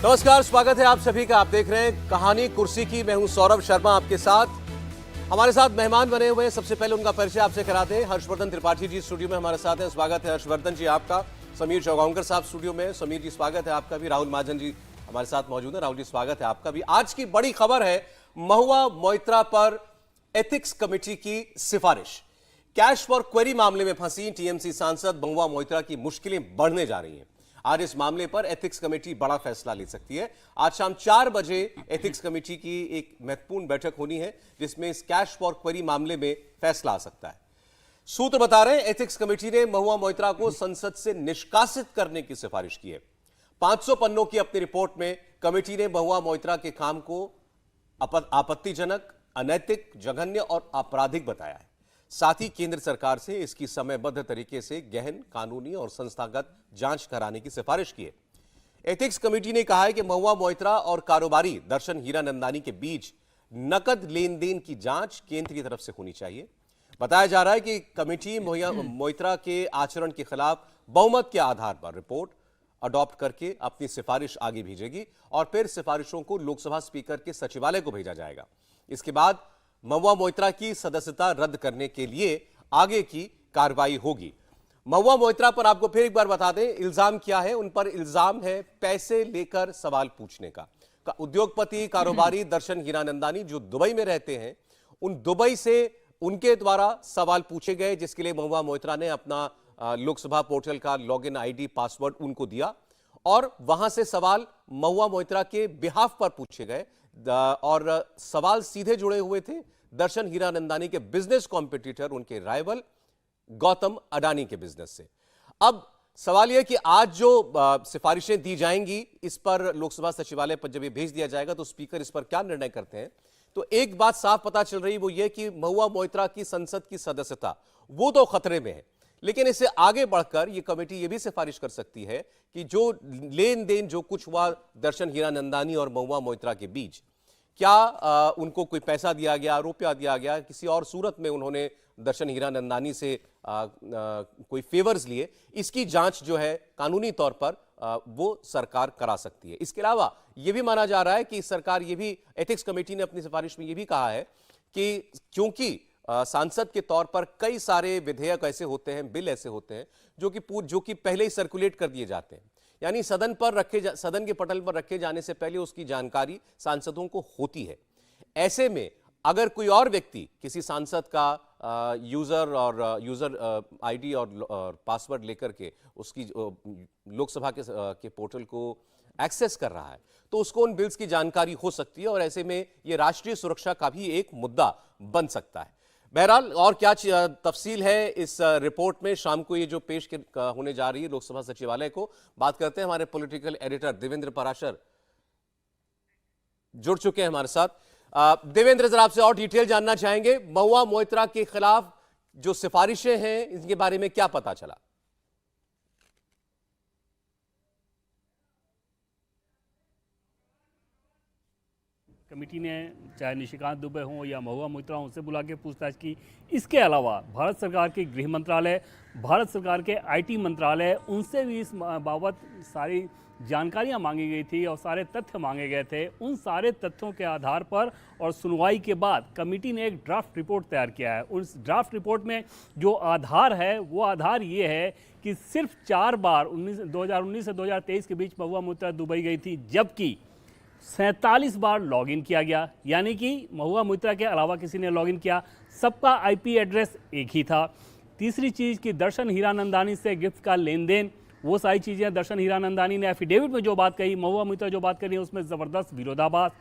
नमस्कार, स्वागत है आप सभी का। आप देख रहे हैं कहानी कुर्सी की। मैं हूं सौरभ शर्मा आपके साथ। हमारे साथ मेहमान बने हुए हैं। सबसे पहले उनका परिचय आपसे कराते हैं। हर्षवर्धन त्रिपाठी जी स्टूडियो में हमारे साथ हैं। स्वागत है हर्षवर्धन जी आपका। समीर चौगांवकर साहब स्टूडियो में। समीर जी स्वागत है आपका भी। राहुल महाजन जी हमारे साथ मौजूद है। राहुल जी स्वागत है आपका भी। आज की बड़ी खबर है महुआ मोइत्रा पर एथिक्स कमेटी की सिफारिश। कैश फॉर क्वेरी मामले में फंसी टीएमसी सांसद महुआ मोइत्रा की मुश्किलें बढ़ने जा रही हैं। आज इस मामले पर एथिक्स कमेटी बड़ा फैसला ले सकती है। आज शाम 4 बजे एथिक्स कमेटी की एक महत्वपूर्ण बैठक होनी है जिसमें इस कैश फॉर क्वेरी मामले में फैसला आ सकता है। सूत्र बता रहे हैं एथिक्स कमेटी ने महुआ मोइत्रा को संसद से निष्कासित करने की सिफारिश की है। 500 पन्नों की अपनी रिपोर्ट में कमेटी ने महुआ मोइत्रा के काम को आपत्तिजनक, अनैतिक, जघन्य और आपराधिक बताया है। साथ ही केंद्र सरकार से इसकी समयबद्ध तरीके से गहन कानूनी और संस्थागत जांच कराने की सिफारिश की है। एथिक्स कमेटी ने कहा है कि महुआ मोइत्रा और कारोबारी दर्शन हीरानंदानी के बीच नकद लेन देन की जांच केंद्र की तरफ से होनी चाहिए। बताया जा रहा है कि कमेटी महुआ मोइत्रा के आचरण के खिलाफ बहुमत के आधार पर रिपोर्ट अडॉप्ट करके अपनी सिफारिश आगे भेजेगी और फिर सिफारिशों को लोकसभा स्पीकर के सचिवालय को भेजा जाएगा। इसके बाद महुआ मोइत्रा की सदस्यता रद्द करने के लिए आगे की कार्रवाई होगी। महुआ मोइत्रा पर आपको फिर एक बार बता दें इल्जाम क्या है। उन पर इल्जाम है पैसे लेकर सवाल पूछने का। उद्योगपति कारोबारी दर्शन हीरानंदानी जो दुबई में रहते हैं, उन दुबई से उनके द्वारा सवाल पूछे गए जिसके लिए महुआ मोइत्रा ने अपना लोकसभा पोर्टल का लॉगिन आईडी पासवर्ड उनको दिया और वहां से सवाल महुआ मोइत्रा के बिहाफ पर पूछे गए और सवाल सीधे जुड़े हुए थे दर्शन हीरानंदानी के बिजनेस कॉम्पिटिटर, उनके राइवल गौतम अडानी के बिजनेस से। अब सवाल यह कि आज जो सिफारिशें दी जाएंगी इस पर लोकसभा सचिवालय पर जब ये भेज दिया जाएगा तो स्पीकर इस पर क्या निर्णय करते हैं। तो एक बात साफ पता चल रही वो ये कि महुआ मोइत्रा की संसद की सदस्यता वो तो खतरे में है, लेकिन इससे आगे बढ़कर यह कमेटी यह भी सिफारिश कर सकती है कि जो लेन देन जो कुछ हुआ दर्शन हीरानंदानी और महुआ मोइत्रा के बीच, क्या उनको कोई पैसा दिया गया, रुपया दिया गया, किसी और सूरत में उन्होंने दर्शन हीरानंदानी से कोई फेवर्स लिए, इसकी जांच जो है कानूनी तौर पर वो सरकार करा सकती है। इसके अलावा यह भी माना जा रहा है कि सरकार ये भी, एथिक्स कमेटी ने अपनी सिफारिश में यह भी कहा है कि क्योंकि सांसद के तौर पर कई सारे विधेयक ऐसे होते हैं, बिल ऐसे होते हैं जो कि पहले ही सर्कुलेट कर दिए जाते हैं, यानी सदन के पटल पर रखे जाने से पहले उसकी जानकारी सांसदों को होती है। ऐसे में अगर कोई और व्यक्ति किसी सांसद का यूजर आईडी और पासवर्ड लेकर के उसकी लोकसभा के पोर्टल को एक्सेस कर रहा है तो उसको उन बिल्स की जानकारी हो सकती है और ऐसे में यह राष्ट्रीय सुरक्षा का भी एक मुद्दा बन सकता है। बहरहाल और क्या तफसील है इस रिपोर्ट में, शाम को ये जो पेश होने जा रही है लोकसभा सचिवालय को, बात करते हैं। हमारे पॉलिटिकल एडिटर देवेंद्र पराशर जुड़ चुके हैं हमारे साथ। देवेंद्र, जरा आपसे और डिटेल जानना चाहेंगे, महुआ मोइत्रा के खिलाफ जो सिफारिशें हैं इनके बारे में क्या पता चला? कमेटी ने चाहे निशिकांत दुबे हों या महुआ मोइत्रा हों, उनसे बुला के पूछताछ की। इसके अलावा भारत सरकार के गृह मंत्रालय, भारत सरकार के आईटी मंत्रालय, उनसे भी इस बाबत सारी जानकारियां मांगी गई थी और सारे तथ्य मांगे गए थे। उन सारे तथ्यों के आधार पर और सुनवाई के बाद कमेटी ने एक ड्राफ्ट रिपोर्ट तैयार किया है। उस ड्राफ्ट रिपोर्ट में जो आधार है वो आधार ये है कि सिर्फ 4 बार 2019 से 2023 के बीच महुआ मोइत्रा दुबई गई थी, जबकि 47 बार लॉगिन किया गया, यानी कि महुआ मोइत्रा के अलावा किसी ने लॉगिन किया। सबका आईपी एड्रेस एक ही था। तीसरी चीज़ कि दर्शन हीरानंदानी से गिफ्ट का लेन देन, वो सारी चीज़ें दर्शन हीरानंदानी ने एफिडेविट में जो बात कही, महुआ मोइत्रा जो बात करी उसमें ज़बरदस्त विरोधाभास।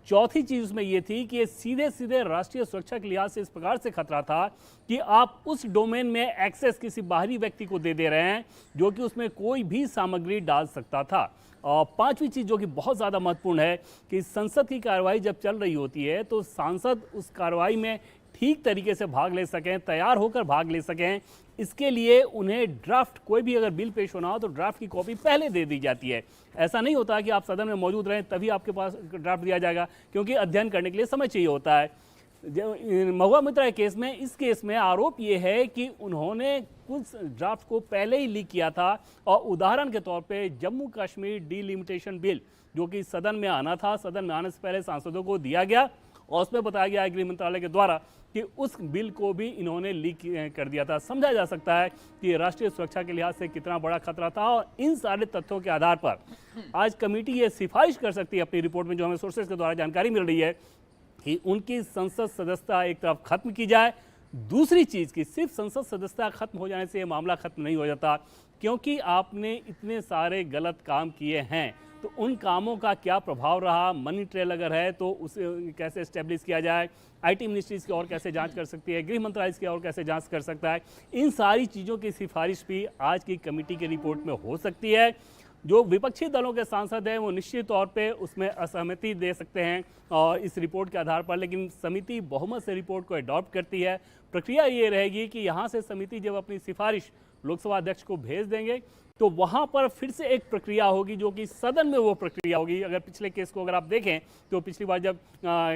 चौथी चीज़ उसमें ये थी कि सीधे सीधे राष्ट्रीय सुरक्षा के लिहाज से इस प्रकार से खतरा था कि आप उस डोमेन में एक्सेस किसी बाहरी व्यक्ति को दे रहे हैं जो कि उसमें कोई भी सामग्री डाल सकता था। और पांचवी चीज़ जो कि बहुत ज़्यादा महत्वपूर्ण है कि संसद की कार्रवाई जब चल रही होती है तो सांसद उस कार्रवाई में ठीक तरीके से भाग ले सकें, तैयार होकर भाग ले सकें, इसके लिए उन्हें ड्राफ्ट, कोई भी अगर बिल पेश होना हो तो ड्राफ्ट की कॉपी पहले दे दी जाती है। ऐसा नहीं होता कि आप सदन में मौजूद रहें तभी आपके पास ड्राफ्ट दिया जाएगा, क्योंकि अध्ययन करने के लिए समय चाहिए होता है। महुआ मोइत्रा के केस में, इस केस में आरोप ये है कि उन्होंने कुछ ड्राफ्ट को पहले ही लीक किया था। और उदाहरण के तौर पे जम्मू कश्मीर डीलिमिटेशन बिल जो कि सदन में आना था, सदन में आने से पहले सांसदों को दिया गया और उसमें बताया गया गृह मंत्रालय के द्वारा कि उस बिल को भी इन्होंने लीक कर दिया था। समझा जा सकता है कि राष्ट्रीय सुरक्षा के लिहाज से कितना बड़ा खतरा था। और इन सारे तथ्यों के आधार पर आज कमेटी ये सिफारिश कर सकती है अपनी रिपोर्ट में, जो हमें सोर्सेज के द्वारा जानकारी मिल रही है, कि उनकी संसद सदस्यता एक तरफ खत्म की जाए। दूसरी चीज़ की सिर्फ संसद सदस्यता खत्म हो जाने से ये मामला खत्म नहीं हो जाता, क्योंकि आपने इतने सारे गलत काम किए हैं तो उन कामों का क्या प्रभाव रहा, मनी ट्रेल अगर है तो उसे कैसे एस्टेब्लिश किया जाए, आईटी मिनिस्ट्री इसकी और कैसे जांच कर सकती है, गृह मंत्रालय इसकी और कैसे जांच कर सकता है। इन सारी चीज़ों की सिफारिश भी आज की कमेटी की रिपोर्ट में हो सकती है। जो विपक्षी दलों के सांसद हैं वो निश्चित तौर पे उसमें असहमति दे सकते हैं और इस रिपोर्ट के आधार पर, लेकिन समिति बहुमत से रिपोर्ट को अडॉप्ट करती है। प्रक्रिया ये रहेगी कि यहाँ से समिति जब अपनी सिफारिश लोकसभा अध्यक्ष को भेज देंगे तो वहाँ पर फिर से एक प्रक्रिया होगी जो कि सदन में वो प्रक्रिया होगी। अगर पिछले केस को अगर आप देखें तो पिछली बार जब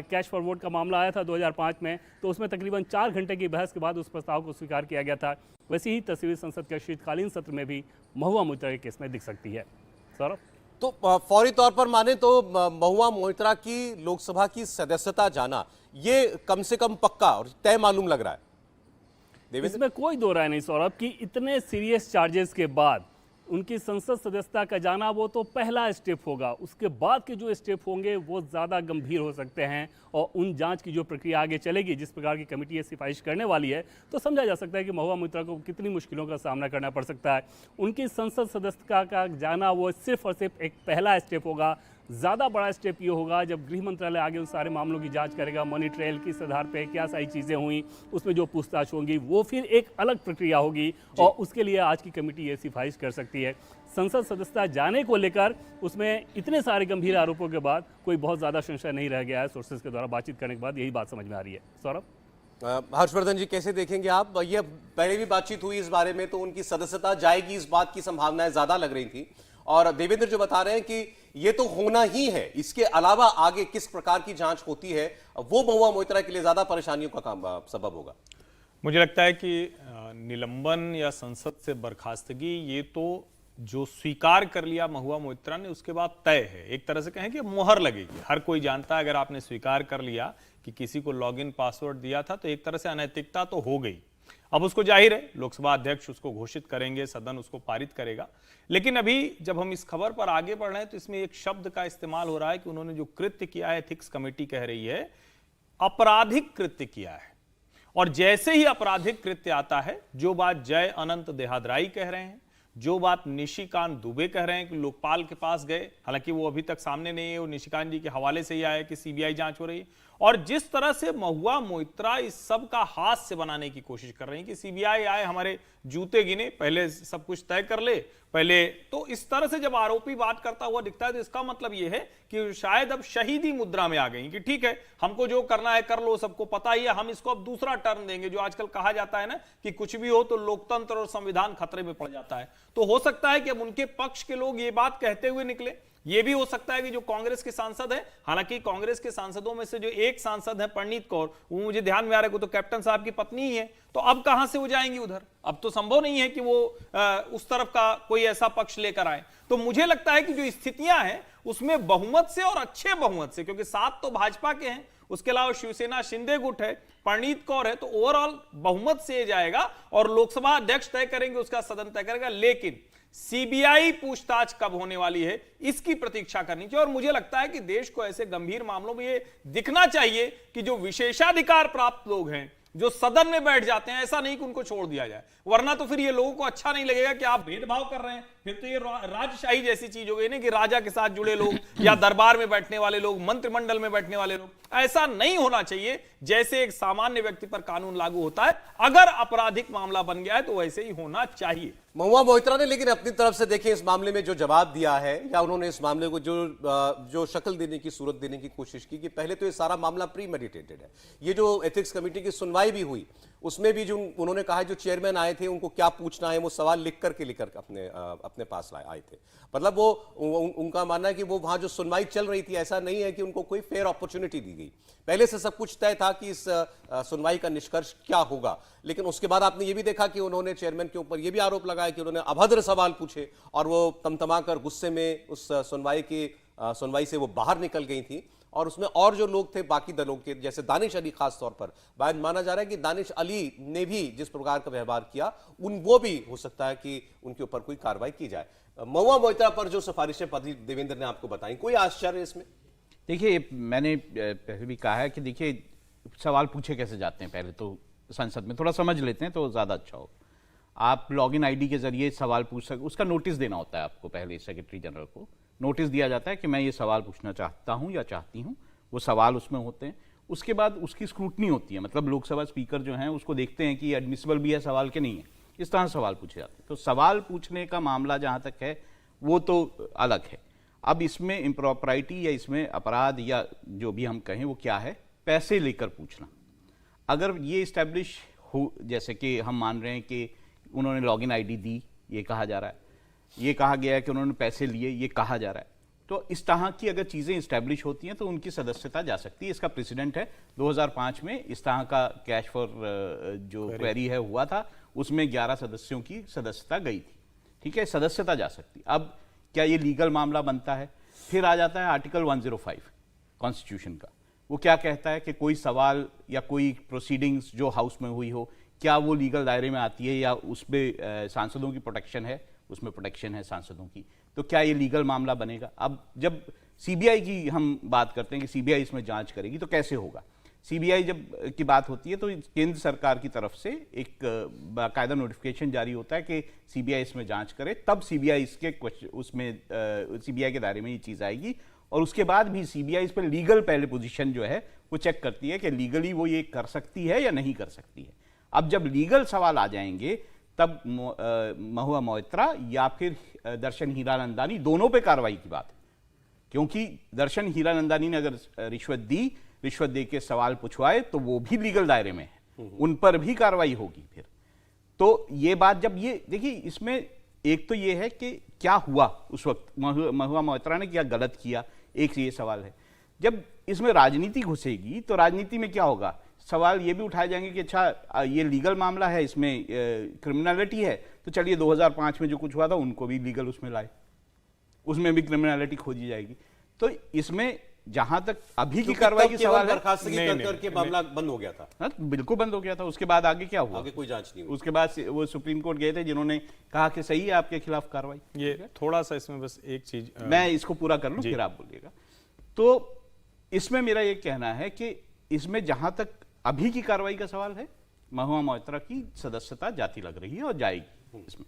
कैश फॉर वोट का मामला आया था 2005 में, तो उसमें तकरीबन 4 घंटे की बहस के बाद उस प्रस्ताव को स्वीकार किया गया था। वैसी ही तस्वीर संसद के शीतकालीन सत्र में भी महुआ मोइत्रा के केस में दिख सकती है। सौरभ, तो फौरी तौर पर माने तो महुआ मोइत्रा की लोकसभा की सदस्यता जाना ये कम से कम पक्का और तय मालूम लग रहा है। इसमें कोई दो राय नहीं सौरभ कि इतने सीरियस चार्जेस के बाद उनकी संसद सदस्यता का जाना वो तो पहला स्टेप होगा। उसके बाद के जो स्टेप होंगे वो ज़्यादा गंभीर हो सकते हैं और उन जांच की जो प्रक्रिया आगे चलेगी, जिस प्रकार की कमेटी ये सिफारिश करने वाली है, तो समझा जा सकता है कि महुआ मोइत्रा को कितनी मुश्किलों का सामना करना पड़ सकता है। उनकी संसद सदस्यता का जाना वो सिर्फ और सिर्फ एक पहला स्टेप होगा। ज़्यादा बड़ा स्टेप ये होगा जब गृह मंत्रालय आगे उन सारे मामलों की जांच करेगा, मनी ट्रेल किस आधार पे क्या सारी चीज़ें हुई, उसमें जो पूछताछ होंगी वो फिर एक अलग प्रक्रिया होगी और उसके लिए आज की कमेटी ये सिफारिश कर सकती है। संसद सदस्यता जाने को लेकर उसमें इतने सारे गंभीर आरोपों के बाद कोई बहुत ज़्यादा संशय नहीं रह गया है। सोर्सेज के द्वारा बातचीत करने के बाद यही बात समझ में आ रही है। सौरभ, हर्षवर्धन जी कैसे देखेंगे आप? ये पहले भी बातचीत हुई इस बारे में, तो उनकी सदस्यता जाएगी इस बात की संभावनाएं ज्यादा लग रही थी और देवेंद्र जो बता रहे हैं कि ये तो होना ही है, इसके अलावा आगे किस प्रकार की जांच होती है वो महुआ मोइत्रा के लिए ज्यादा परेशानियों का काम सबब होगा। मुझे लगता है कि निलंबन या संसद से बर्खास्तगी ये तो जो स्वीकार कर लिया महुआ मोइत्रा ने उसके बाद तय है। एक तरह से कहें कि मोहर लगेगी। हर कोई जानता है अगर आपने स्वीकार कर लिया कि किसी को लॉगिन पासवर्ड दिया था तो एक तरह से अनैतिकता तो हो गई। अब उसको जाहिर है लोकसभा अध्यक्ष उसको घोषित करेंगे, सदन उसको पारित करेगा। लेकिन अभी जब हम इस खबर पर आगे बढ़ रहे हैं तो इसमें एक शब्द का इस्तेमाल हो रहा है कि उन्होंने जो कृत्य किया है, एथिक्स कमेटी कह रही है, आपराधिक कृत्य किया है। और जैसे ही आपराधिक कृत्य आता है, जो बात जय अनंत देहादराई कह रहे हैं, जो बात निशिकांत दुबे कह रहे हैं कि लोकपाल के पास गए, हालांकि वो अभी तक सामने नहीं है, वो निशिकांत जी के हवाले से ही आया कि सीबीआई जांच हो रही है, और जिस तरह से महुआ मोइत्रा इस सब का हास्य बनाने की कोशिश कर रही है कि सीबीआई आए, हमारे जूते गिने, पहले सब कुछ तय कर ले पहले, तो इस तरह से जब आरोपी बात करता हुआ दिखता है तो इसका मतलब यह है कि शायद अब शहीदी मुद्रा में आ गई कि ठीक है, हमको जो करना है कर लो, सबको पता ही है, हम इसको अब दूसरा टर्न देंगे। जो आजकल कहा जाता है ना कि कुछ भी हो तो लोकतंत्र और संविधान खतरे में पड़ जाता है, तो हो सकता है कि अब उनके पक्ष के लोग ये बात कहते हुए निकले। ये भी हो सकता है कि जो कांग्रेस के सांसद हैं, हालांकि कांग्रेस के सांसदों में से जो एक सांसद है पंडित कौर, वो मुझे ध्यान में आ रहा है, वो तो कैप्टन साहब की पत्नी ही है, तो अब कहां से वो जाएंगी उधर? अब तो संभव नहीं है कि वो उस तरफ का कोई ऐसा पक्ष लेकर आए। तो मुझे लगता है कि जो स्थितियां हैं उसमें बहुमत से और अच्छे बहुमत से, क्योंकि 7 तो भाजपा के हैं, उसके अलावा शिवसेना शिंदे गुट है, पंडित कौर है, तो ओवरऑल बहुमत से जाएगा और लोकसभा अध्यक्ष तय करेंगे, उसका सदन तय करेगा। लेकिन सीबीआई पूछताछ कब होने वाली है इसकी प्रतीक्षा करनी चाहिए। और मुझे लगता है कि देश को ऐसे गंभीर मामलों में यह दिखना चाहिए कि जो विशेषाधिकार प्राप्त लोग हैं, जो सदन में बैठ जाते हैं, ऐसा नहीं कि उनको छोड़ दिया जाए, वरना तो फिर ये लोगों को अच्छा नहीं लगेगा कि आप भेदभाव कर रहे हैं। फिर तो ये राजशाही जैसी चीज हो गई ना कि राजा के साथ जुड़े लोग या दरबार में बैठने वाले लोग, मंत्रिमंडल में बैठने वाले लोग, ऐसा नहीं होना चाहिए। जैसे एक सामान्य व्यक्ति पर कानून लागू होता है, अगर आपराधिक मामला बन गया है तो वैसे ही होना चाहिए। महुआ मोइत्रा ने लेकिन अपनी तरफ से देखिए इस मामले में जो जवाब दिया है, या उन्होंने इस मामले को जो शक्ल देने की, सूरत देने की कोशिश की कि पहले तो ये सारा मामला प्री मेडिटेटेड है। ये जो एथिक्स कमेटी की सुनवाई भी हुई उसमें भी जो उन्होंने कहा जो चेयरमैन आए थे उनको क्या पूछना है वो सवाल लिख करके अपने पास आए थे। मतलब वो उनका मानना है कि वो वहां जो सुनवाई चल रही थी ऐसा नहीं है कि उनको कोई फेयर अपॉर्चुनिटी दी गई, पहले से सब कुछ तय था कि इस सुनवाई का निष्कर्ष क्या होगा। लेकिन उसके बाद आपने ये भी देखा कि उन्होंने चेयरमैन के ऊपर ये भी आरोप लगाया कि उन्होंने अभद्र सवाल पूछे और वो तमतमाकर गुस्से में उस सुनवाई से वो बाहर निकल गई थी। और उसमें और जो लोग थे बाकी दलों के, जैसे दानिश अली खास तौर पर माना जा रहा है कि दानिश अली ने भी जिस प्रकार का व्यवहार किया वो भी हो सकता है कि उनके ऊपर कोई कार्रवाई की जाए। महुआ मोइत्रा पर जो सिफारिशें देवेंद्र ने आपको बताई, कोई आश्चर्य इसमें? देखिए, मैंने पहले भी कहा है कि देखिए सवाल पूछे कैसे जाते हैं, पहले तो संसद में थोड़ा समझ लेते हैं तो ज़्यादा अच्छा हो। आप लॉगिन आईडी के जरिए सवाल पूछ सकते, उसका नोटिस देना होता है आपको, पहले सेक्रेटरी जनरल को नोटिस दिया जाता है कि मैं ये सवाल पूछना चाहता हूं या चाहती हूं, वो सवाल उसमें होते हैं। उसके बाद उसकी स्क्रूटनी होती है, मतलब लोकसभा स्पीकर जो हैं उसको देखते हैं कि एडमिसिबल भी है सवाल के नहीं है, इस तरह सवाल पूछे जाते हैं। तो सवाल पूछने का मामला जहां तक है वो तो अलग है। अब इसमें इम्प्रॉपराइटी या इसमें अपराध या जो भी हम कहें वो क्या है, पैसे लेकर पूछना। अगर ये इस्टेब्लिश हो, जैसे कि हम मान रहे हैं कि उन्होंने लॉगिन आईडी दी, ये कहा जा रहा है, ये कहा गया है कि उन्होंने पैसे लिए, ये कहा जा रहा है, तो इस तरह की अगर चीज़ें इस्टेब्लिश होती हैं तो उनकी सदस्यता जा सकती है। इसका प्रेसिडेंट है 2005 में इस तरह का कैश फॉर जो क्वेरी है हुआ था, उसमें 11 सदस्यों की सदस्यता गई थी। ठीक है, सदस्यता जा सकती। अब क्या ये लीगल मामला बनता है? फिर आ जाता है आर्टिकल 105 कॉन्स्टिट्यूशन का। वो क्या कहता है कि कोई सवाल या कोई प्रोसीडिंग्स जो हाउस में हुई हो, क्या वो लीगल दायरे में आती है या उसमें सांसदों की प्रोटेक्शन है, उसमें प्रोटेक्शन है सांसदों की, तो क्या ये लीगल मामला बनेगा? अब जब सीबीआई की हम बात करते हैं कि सीबीआई इसमें जांच करेगी तो कैसे होगा? सीबीआई जब की बात होती है तो केंद्र सरकार की तरफ से एक बाकायदा नोटिफिकेशन जारी होता है कि सीबीआई इसमें जांच करे, तब सीबीआई सीबीआई के दायरे में ये चीज़ आएगी। और उसके बाद भी सीबीआई इस पर लीगल पहले पोजीशन जो है वो चेक करती है कि लीगली वो ये कर सकती है या नहीं कर सकती है। अब जब लीगल सवाल आ जाएंगे तब महुआ मोइत्रा या फिर दर्शन हीरानंदानी, दोनों पे कार्रवाई की बात है, क्योंकि दर्शन हीरानंदानी ने अगर रिश्वत दे के सवाल पूछवाए तो वो भी लीगल दायरे में है, उन पर भी कार्रवाई होगी। फिर तो ये बात जब ये देखिए, इसमें एक तो ये है कि क्या हुआ उस वक्त, महुआ मोइत्रा ने क्या गलत किया, एक ये सवाल है। जब इसमें राजनीति घुसेगी तो राजनीति में क्या होगा, सवाल ये भी उठाए जाएंगे कि अच्छा ये लीगल मामला है, इसमें क्रिमिनलिटी है, तो चलिए 2005 में जो कुछ हुआ था उनको भी लीगल उसमें लाए, उसमें भी क्रिमिनलिटी खोजी जाएगी। तो इसमें जहां तक अभी की कार्रवाई की सवाल है, करके मामला बंद हो गया था। हाँ, बिल्कुल बंद हो गया था। उसके बाद आगे क्या हुआ? आगे कोई जांच नहीं हुई। उसके बाद वो सुप्रीम कोर्ट गए थे जिन्होंने कहा कि सही है आपके खिलाफ कार्रवाई। ये थोड़ा सा इसमें बस एक चीज मैं इसको पूरा कर लूं फिर आप बोलिएगा। तो इसमें मेरा ये कहना है कि इसमें जहां तक अभी की कार्रवाई का सवाल है, महुआ मोइत्रा की सदस्यता जाती लग रही है और जाएगी इसमें।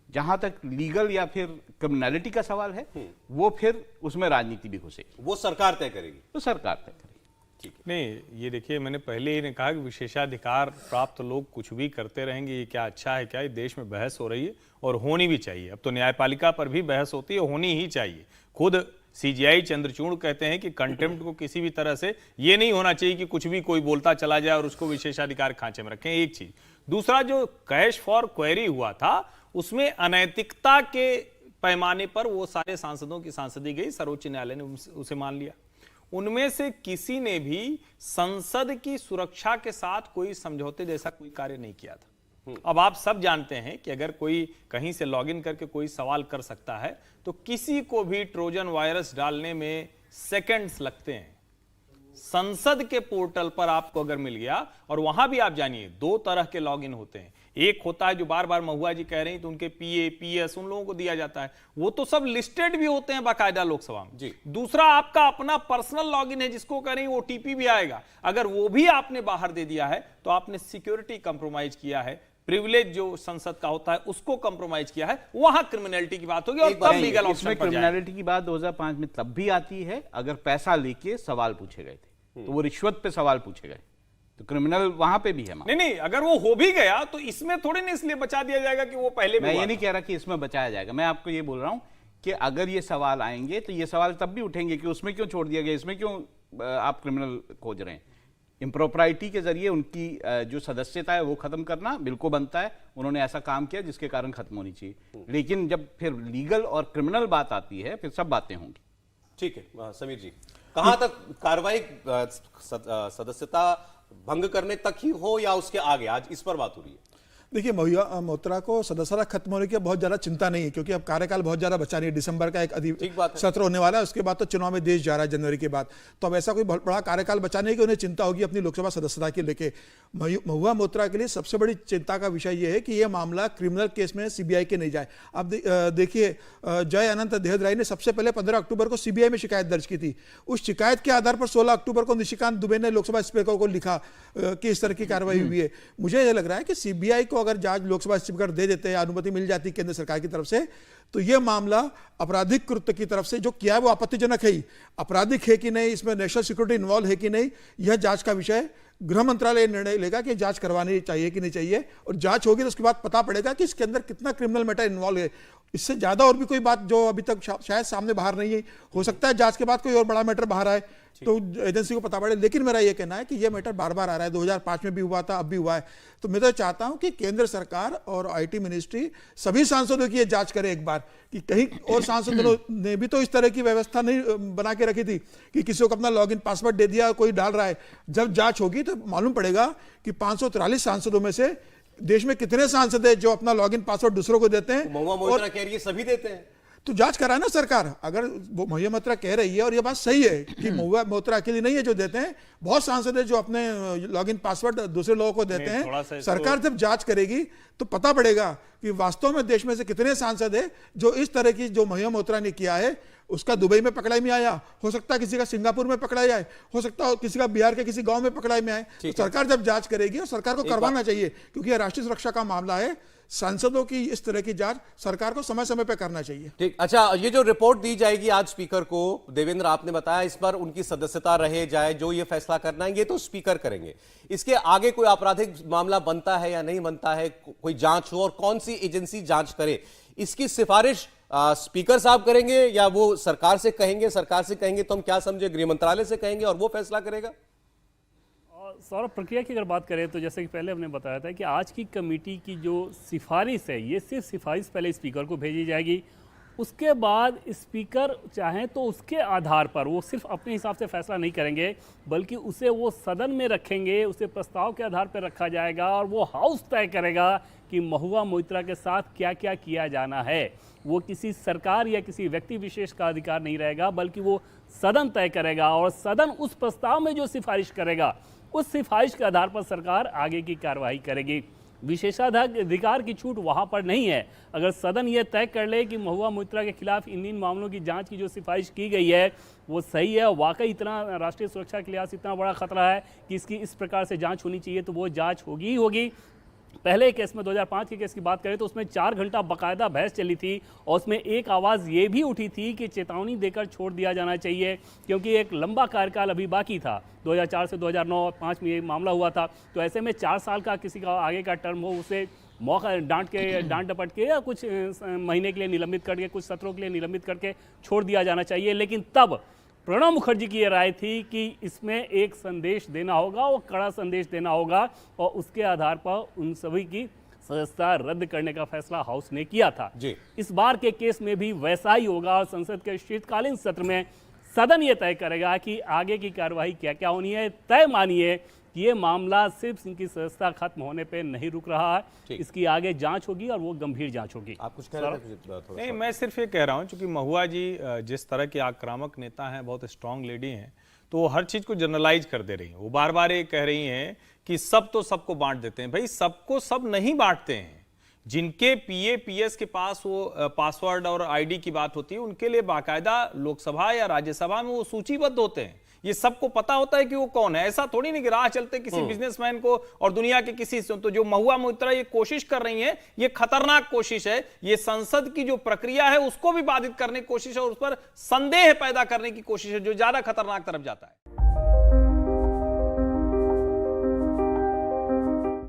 जहां तक लीगल या फिर क्रिमिनलिटी का सवाल है वो फिर उसमें राजनीति भी घुसेगी, वो सरकार तय करेगी। तो सरकार तय करेगी। ठीक है। नहीं, ये देखिए, मैंने पहले ही कहा कि विशेषाधिकार प्राप्त लोग कुछ भी करते रहेंगे, ये क्या अच्छा है क्या? ये देश में बहस हो रही है और होनी भी चाहिए। अब तो न्यायपालिका पर भी बहस होती है, होनी ही चाहिए। खुद सीजीआई चंद्रचूड़ कहते हैं कि कंटेम्प्ट को किसी भी तरह से ये नहीं होना चाहिए कि कुछ भी कोई बोलता चला जाए और उसको विशेषाधिकार खांचे में रखें, एक चीज। दूसरा, जो कैश फॉर क्वेरी हुआ था उसमें अनैतिकता के पैमाने पर वो सारे सांसदों की सांसदी गई, सर्वोच्च न्यायालय ने उसे मान लिया। उनमें से किसी ने भी संसद की सुरक्षा के साथ कोई समझौते जैसा कोई कार्य नहीं किया था। अब आप सब जानते हैं कि अगर कोई कहीं से लॉगिन करके कोई सवाल कर सकता है तो किसी को भी ट्रोजन वायरस डालने में सेकंड्स लगते हैं। संसद के पोर्टल पर आपको अगर मिल गया, और वहां भी आप जानिए 2 तरह के लॉगिन होते हैं। एक होता है जो बार बार महुआ जी कह रहे हैं तो उनके पीए पीएस उन लोगों को दिया जाता है, वो तो सब लिस्टेड भी होते हैं बाकायदा लोकसभा में जी। दूसरा आपका अपना पर्सनल लॉगिन है जिसको कह रहे हैं ओटीपी भी आएगा, अगर वो भी आपने बाहर दे दिया है तो आपने सिक्योरिटी कंप्रोमाइज किया है, प्रिविलेज जो संसद का होता है उसको कंप्रोमाइज किया है, वहां क्रिमिनलिटी की बात होगी और तब लीगल ऑप्शन पर क्रिमिनलिटी की बात 2005 में तब भी आती है अगर पैसा लेके सवाल पूछे गए थे, तो वो रिश्वत पे सवाल पूछे गए तो क्रिमिनल वहां पे भी है। नहीं, अगर वो हो भी गया तो इसमें थोड़ी नहीं इसलिए बचा दिया जाएगा कि वो पहले मैं ये नहीं कह रहा कि इसमें बचाया जाएगा, मैं आपको ये बोल रहा हूं कि अगर ये सवाल आएंगे तो ये सवाल तब भी उठेंगे कि उसमें क्यों छोड़ दिया गया, इसमें क्यों आप क्रिमिनल खोज रहे हैं। इम्प्रोप्राइटी के जरिए उनकी जो सदस्यता है वो खत्म करना बिल्कुल बनता है। उन्होंने ऐसा काम किया जिसके कारण खत्म होनी चाहिए, लेकिन जब फिर लीगल और क्रिमिनल बात आती है फिर सब बातें होंगी। ठीक है समीर जी, कहां तक कार्रवाई सदस्यता भंग करने तक ही हो या उसके आगे, आज इस पर बात हो रही है। देखिए, महुआ मोइत्रा को सदस्यता खत्म होने की बहुत ज्यादा चिंता नहीं है, क्योंकि अब कार्यकाल बहुत ज्यादा बचा नहीं है। दिसंबर का ठीक बात है। सत्र होने वाला है, उसके बाद तो चुनाव में देश जा रहा है जनवरी के बाद, तो अब ऐसा कोई बहुत बड़ा कार्यकाल बचा नहीं कि उन्हें चिंता होगी अपनी लोकसभा सदस्यता के लेके। महुआ मोइत्रा के लिए सबसे बड़ी चिंता का विषय यह है कि यह मामला क्रिमिनल केस में सीबीआई के नहीं जाए। अब देखिए, जय अनंत देहदराई ने सबसे पहले 15 अक्टूबर को सीबीआई में शिकायत दर्ज की थी। उस शिकायत के आधार पर 16 अक्टूबर को निशिकांत दुबे ने लोकसभा स्पीकर को लिखा कि इस तरह की कार्रवाई हुई है। मुझे यह लग रहा है कि सीबीआई को अगर जांच लोकसभा स्पीकर दे देते हैं, अनुमति मिल जाती केंद्र सरकार की तरफ से, तो यह मामला आपराधिक कृत्य की तरफ से जो किया है वो आपत्तिजनक है ही, आपराधिक है कि नहीं, इसमें नेशनल सिक्योरिटी इन्वॉल्व है कि नहीं, यह जांच का विषय। गृह मंत्रालय निर्णय लेगा कि जांच करवानी चाहिए कि नहीं चाहिए, और जांच होगी तो उसके बाद पता पड़ेगा कि इसके अंदर कितना क्रिमिनल मैटर इन्वॉल्व है। इससे ज्यादा और भी कोई बात जो अभी तक शायद सामने बाहर नहीं है, हो सकता है जांच के बाद कोई और बड़ा मैटर बाहर आए तो एजेंसी को पता पड़े। लेकिन मेरा यह कहना है कि यह मैटर बार बार आ रहा है, 2005 में भी हुआ था, अब भी हुआ है। तो मैं तो चाहता हूं कि केंद्र सरकार और आईटी मिनिस्ट्री सभी सांसदों की यह जांच करे एक बार, कि कहीं और सांसदों ने भी तो इस तरह की व्यवस्था नहीं बना के रखी थी कि किसी को अपना लॉगिन पासवर्ड दे दिया, कोई डाल रहा है। जब जांच होगी तो मालूम पड़ेगा कि 543 सांसदों में से देश में कितने सांसद है जो अपना लॉगिन पासवर्ड दूसरों को देते हैं। महुआ मोइत्रा कह रही है सभी देते हैं, तो जांच कराए ना सरकार। अगर महुआ मोइत्रा कह रही है और ये बात सही है कि महुआ मोइत्रा अकेली नहीं है जो देते हैं, बहुत सांसद है जो अपने लॉगिन पासवर्ड दूसरे लोगों को देते हैं। सरकार जब जांच करेगी तो पता पड़ेगा कि वास्तव में देश में से कितने सांसद है जो इस तरह की जो महुआ मोइत्रा ने किया है उसका दुबई में पकड़ाई में आया, हो सकता है किसी का सिंगापुर में पकड़ाई आए, हो सकता है किसी का बिहार के किसी गांव में पकड़ाई में आए। तो सरकार जब जांच करेगी, और सरकार को करवाना चाहिए क्योंकि यह राष्ट्रीय सुरक्षा का मामला है, सांसदों की इस तरह की जांच सरकार को समय समय पर करना चाहिए। ठीक। अच्छा, ये जो रिपोर्ट दी जाएगी आज स्पीकर को, देवेंद्र आपने बताया इस पर उनकी सदस्यता रहे जाए, जो ये फैसला करना है ये तो स्पीकर करेंगे। इसके आगे कोई आपराधिक मामला बनता है या नहीं बनता है, कोई जांच हो और कौन सी एजेंसी जांच करे, इसकी सिफारिश स्पीकर साहब करेंगे या वो सरकार से कहेंगे? सरकार से कहेंगे तो हम क्या समझे, गृह मंत्रालय से कहेंगे और वो फैसला करेगा? सौरभ, प्रक्रिया की अगर बात करें तो जैसे कि पहले हमने बताया था कि आज की कमेटी की जो सिफारिश है, ये सिर्फ सिफारिश पहले स्पीकर को भेजी जाएगी। उसके बाद स्पीकर चाहें तो उसके आधार पर वो सिर्फ अपने हिसाब से फैसला नहीं करेंगे, बल्कि उसे वो सदन में रखेंगे, उसे प्रस्ताव के आधार पर रखा जाएगा और वो हाउस तय करेगा कि महुआ मोइत्रा के साथ क्या क्या किया जाना है। वो किसी सरकार या किसी व्यक्ति विशेष का अधिकार नहीं रहेगा, बल्कि वो सदन तय करेगा और सदन उस प्रस्ताव में जो सिफारिश करेगा उस सिफारिश के आधार पर सरकार आगे की कार्रवाई करेगी। विशेषाधिकार की छूट वहां पर नहीं है। अगर सदन ये तय कर ले कि महुआ मोइत्रा के खिलाफ इन मामलों की जांच की जो सिफारिश की गई है वो सही है, वाकई इतना राष्ट्रीय सुरक्षा के लिहाज से इतना बड़ा खतरा है कि इसकी इस प्रकार से जांच होनी चाहिए, तो वो जांच होगी ही होगी। पहले केस में 2005 के केस की बात करें तो उसमें 4 घंटा बाकायदा बहस चली थी और उसमें एक आवाज़ ये भी उठी थी कि चेतावनी देकर छोड़ दिया जाना चाहिए, क्योंकि एक लंबा कार्यकाल अभी बाकी था। 2004 से 2009-5 में ये मामला हुआ था, तो ऐसे में 4 साल का किसी का आगे का टर्म हो, उसे मौका डांट डपट के या कुछ महीने के लिए निलंबित करके, कुछ सत्रों के लिए निलंबित करके छोड़ दिया जाना चाहिए। लेकिन तब प्रणब मुखर्जी की यह राय थी कि इसमें एक संदेश देना होगा, वो कड़ा संदेश देना होगा, और उसके आधार पर उन सभी की सदस्यता रद्द करने का फैसला हाउस ने किया था जी। इस बार के केस में भी वैसा ही होगा और संसद के शीतकालीन सत्र में सदन ये तय करेगा कि आगे की कार्रवाई क्या क्या होनी है। तय मानिए कि ये मामला सिर्फ इनकी सदस्यता खत्म होने पे नहीं रुक रहा है, इसकी आगे जांच होगी और वो गंभीर जांच होगी। आप कुछ कह रहे थे? नहीं, मैं सिर्फ ये कह रहा हूं, क्योंकि महुआ जी जिस तरह के आक्रामक नेता हैं, बहुत स्ट्रांग लेडी हैं, तो वो हर चीज को जनरलाइज कर दे रही हैं। वो बार बार ये कह रही हैं कि सब तो सबको बांट देते हैं। भाई, सबको सब नहीं बांटते हैं। जिनके पीए पीएस के पास वो पासवर्ड और आईडी की बात होती है, उनके लिए बाकायदा लोकसभा या राज्यसभा में वो सूचीबद्ध होते हैं। ये सबको पता होता है कि वो कौन है। ऐसा थोड़ी नहीं कि राह चलते किसी बिजनेसमैन को और दुनिया के किसी से। तो जो महुआ मोइत्रा ये कोशिश कर रही है, ये खतरनाक कोशिश है। ये संसद की जो प्रक्रिया है उसको भी बाधित करने की कोशिश है और उस पर संदेह पैदा करने की कोशिश है, जो ज्यादा खतरनाक तरफ जाता है।